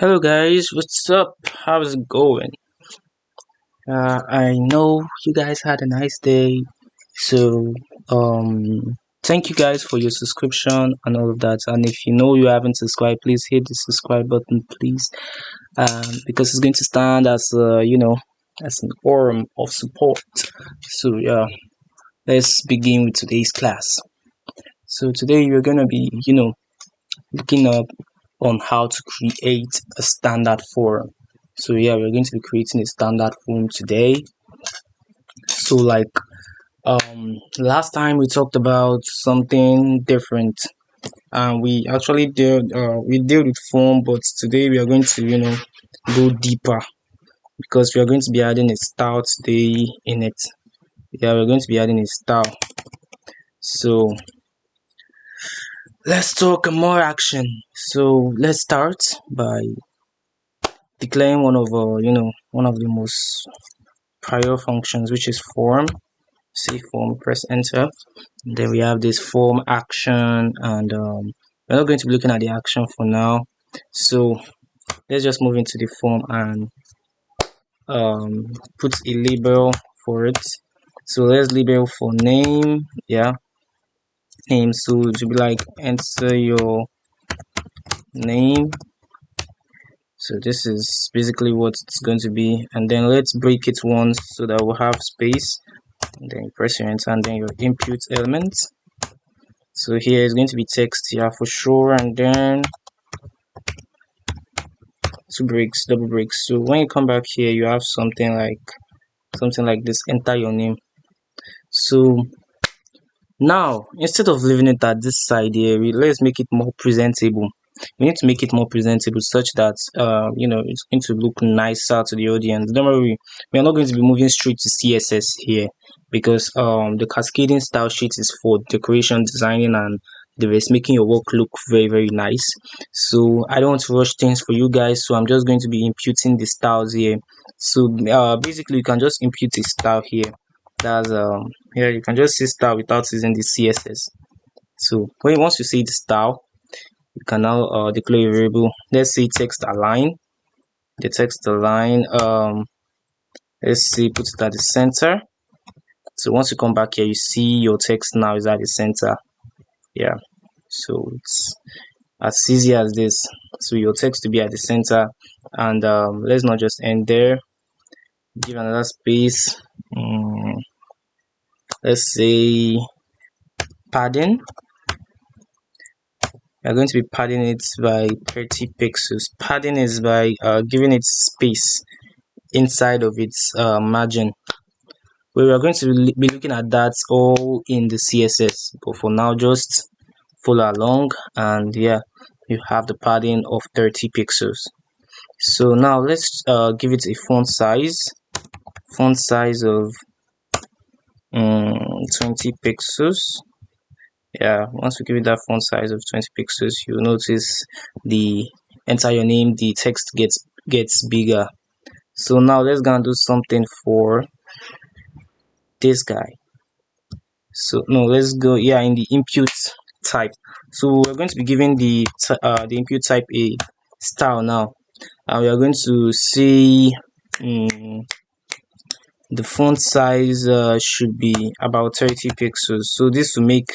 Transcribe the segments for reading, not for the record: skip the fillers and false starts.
Hello guys, what's up? How's it going? I know you guys had a nice day, so thank you guys for your subscription and all of that. And if you know you haven't subscribed, please hit the subscribe button, please, because it's going to stand as as an forum of support. So yeah, let's begin with today's class. So today we're gonna be looking up on how to create a standard form. So yeah, we're going to be creating a standard form today. So like last time we talked about something different and we actually did with form, but today we are going to go deeper because we are going to be adding a style today in it. Yeah, we're going to be adding a style. So let's talk more action. So let's start by declaring one of one of the most prior functions, which is form. Say form, press enter. And then we have this form action, and we're not going to be looking at the action for now. So let's just move into the form and put a label for it. So let's label for name. Yeah, name. So it should be like enter your name. So this is basically what it's going to be, and then let's break it once so that we'll have space. And then you press your enter, and then your input element. So here is going to be text here for sure, and then two breaks, double breaks. So when you come back here, you have something like this, enter your name. So now instead of leaving it at this side here, let's make it more presentable. We need to make it more presentable such that it's going to look nicer to the audience. Don't worry, we are not going to be moving straight to CSS here because the cascading style sheet is for decoration, designing, and the rest, making your work look very very nice. So I don't want to rush things for you guys, so I'm just going to be imputing the styles here. So basically you can just impute a style here. That's here you can just see style without using the CSS. So once you see the style, you can now declare a variable. Let's say text align. The text align, let's see, put it at the center. So once you come back here, you see your text now is at the center. Yeah, so it's as easy as this. So your text to be at the center, and let's not just end there. Give another space. Let's say padding. We're going to be padding it by 30 pixels. Padding is by giving it space inside of its margin. We are going to be looking at that all in the CSS, but for now just follow along, and yeah, you have the padding of 30 pixels. So now let's give it a font size of 20 pixels. Yeah, once we give it that font size of 20 pixels, you'll notice the enter your name, the text gets bigger. So now let's go and do something for this guy. So no, let's go in the input type. So we're going to be giving the input type a style now, and we are going to see the font size should be about 30 pixels. So this will make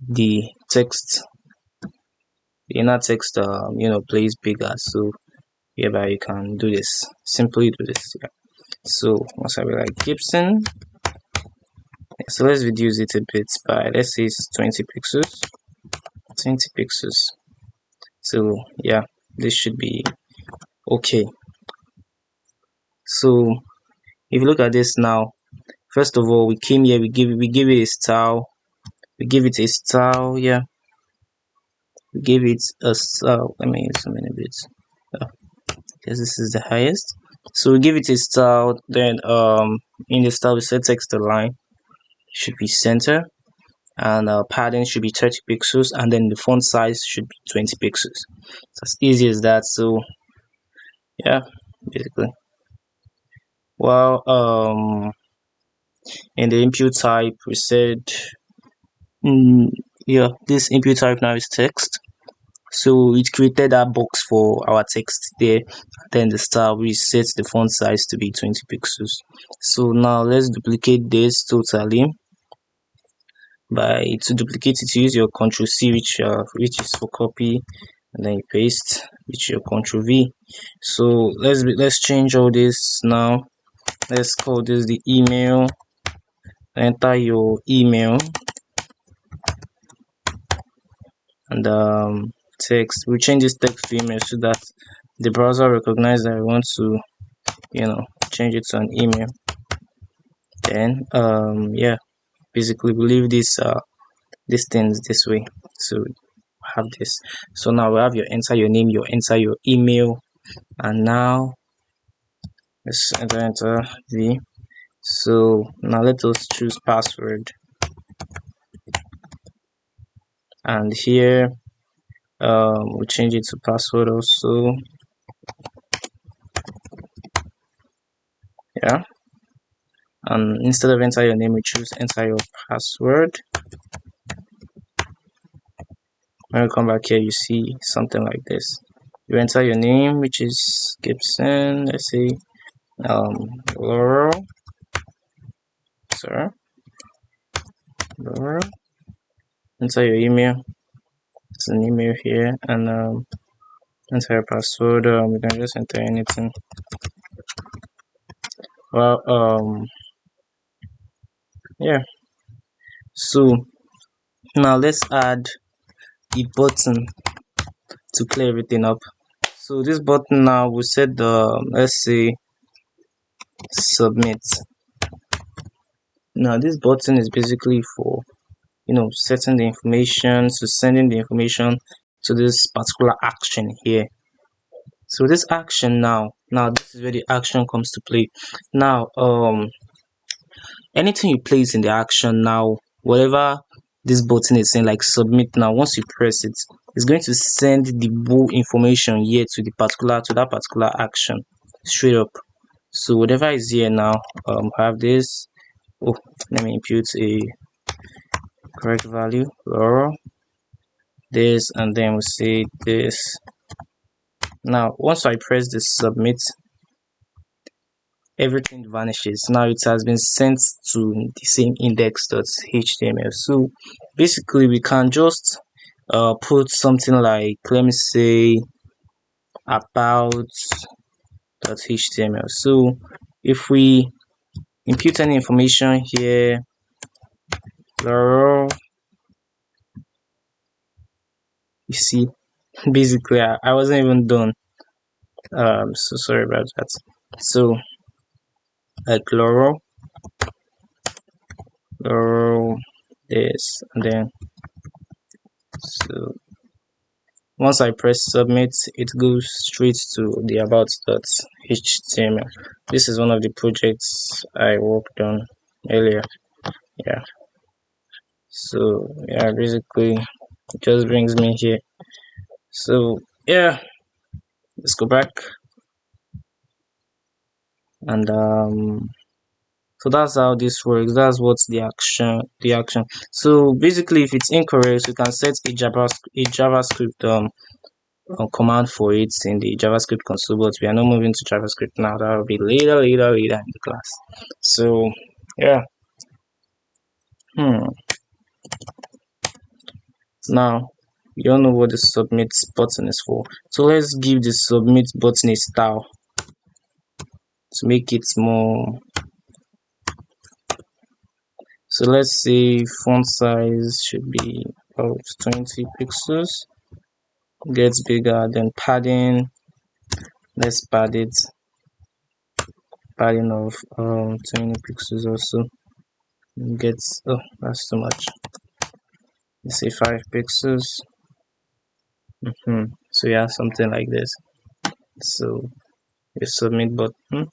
the text, the inner text plays bigger. So hereby you can do this, simply do this. Yeah. So once I be like Gibson, so let's reduce it a bit by, let's say it's 20 pixels. 20 pixels. So yeah, this should be okay. So if you look at this now, first of all, we came here, we give it a style, yeah, we give it a style. Let me zoom in a bit because this is the highest. So we give it a style, then in the style we set text align, should be center, and padding should be 30 pixels, and then the font size should be 20 pixels. It's as easy as that. So yeah, basically, well, in the input type we said yeah, this input type now is text, So it created that box for our text there, then the star, we set the font size to be 20 pixels. So now let's duplicate this totally. By to duplicate it, you use your Ctrl C, which is for copy, and then you paste, which your Ctrl V. So let's change all this now. Let's call this the email. Enter your email and text. We change this text to email so that the browser recognizes that I want to, change it to an email. Then yeah, basically we leave these things this way. So have this. So now we have your enter your name, you enter your email, and now let's enter the. So now let us choose password, and here we'll change it to password also. Yeah, and instead of enter your name, we choose enter your password. When you come back here, you see something like this. You enter your name, which is Gibson. Let's say Laurel, sir. Laurel. Enter your email. It's an email here, and enter your password. You can just enter anything. Well, yeah. So now let's add a button to clear everything up. So this button now we set the let's say submit. Now this button is basically for setting the information, to sending the information to this particular action here. So this action now this is where the action comes to play. Now anything you place in the action, now whatever this button is saying, like submit, now once you press it, it's going to send the whole information here to that particular action straight up. So whatever is here now, have this. Oh, let me impute a correct value, Laurel, this, and then we'll say this. Now once I press the submit, everything vanishes. Now it has been sent to the same index.html. So basically we can just put something like, let me say, about.html. so if we impute any information here, Laurel, you see, basically I wasn't even done, so sorry about that. So like Laurel, this, and then so once I press submit, it goes straight to the about.html. This is one of the projects I worked on earlier. Yeah, so yeah, basically it just brings me here. So yeah, let's go back, and so that's how this works. That's what's the action. So basically if it's incorrect, you can set a JavaScript command for it in the JavaScript console, but we are not moving to JavaScript now. That will be later in the class. So yeah. Now you all know what the submit button is for. So let's give the submit button a style to make it more. So let's say font size should be about 20 pixels. Gets bigger, then padding. Let's pad it. Padding of 20 pixels also. Gets, oh, that's too much. Let's say 5 pixels. So yeah, something like this. So you submit button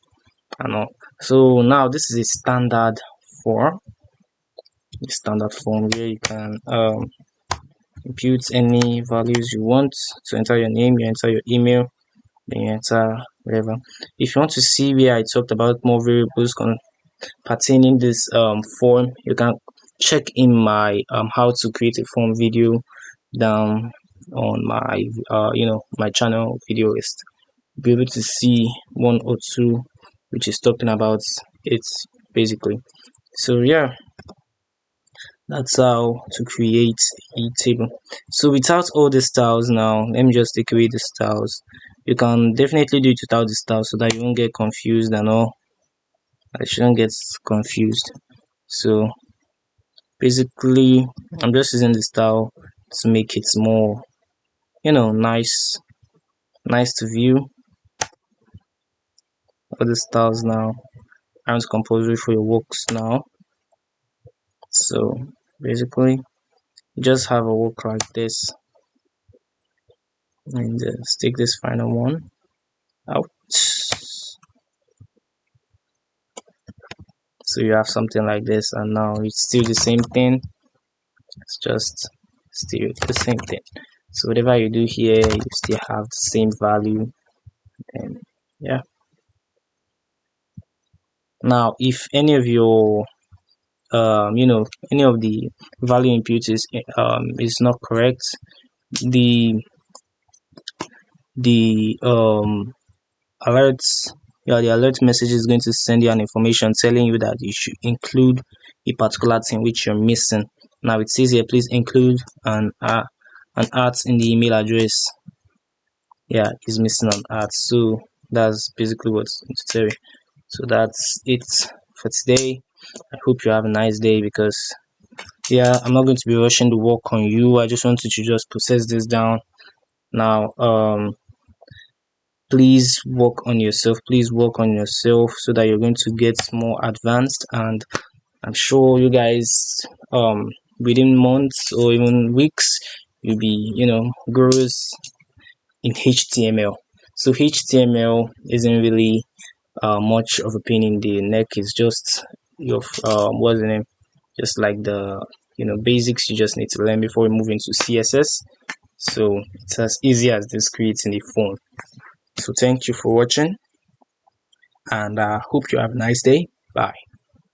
and all. So now this is a standard form. The standard form where you can impute any values you want. So enter your name, you enter your email, then you enter whatever. If you want to see where I talked about more variables pertaining this form, you can check in my how to create a form video down on my my channel video list, be able to see one or two which is talking about it basically. So yeah, that's how to create a table. So without all the styles, now let me just take away the styles. You can definitely do it without the styles so that you won't get confused and all. I shouldn't get confused. So basically, I'm just using the style to make it more, nice to view. All the styles now. Arms compulsory for your works now. So basically, you just have a work like this, and stick this final one out. So you have something like this, and now it's still the same thing. It's just still the same thing. So whatever you do here, you still have the same value, and yeah. Now, if any of your any of the value input is not correct, the alerts the alert message is going to send you an information telling you that you should include a particular thing which you're missing. Now it says here, please include an art in the email address. Yeah, it's missing an art, so that's basically what's going to tell you. So that's it for today. I hope you have a nice day, because yeah, I'm not going to be rushing the work on you. I just wanted to just process this down. Now please work on yourself, so that you're going to get more advanced, and I'm sure you guys within months or even weeks you'll be gurus in HTML. So HTML isn't really much of a pain in the neck. It's just your what's the name, just like the basics you just need to learn before we move into CSS. So it's as easy as this, creating a phone. So thank you for watching, and I hope you have a nice day. Bye.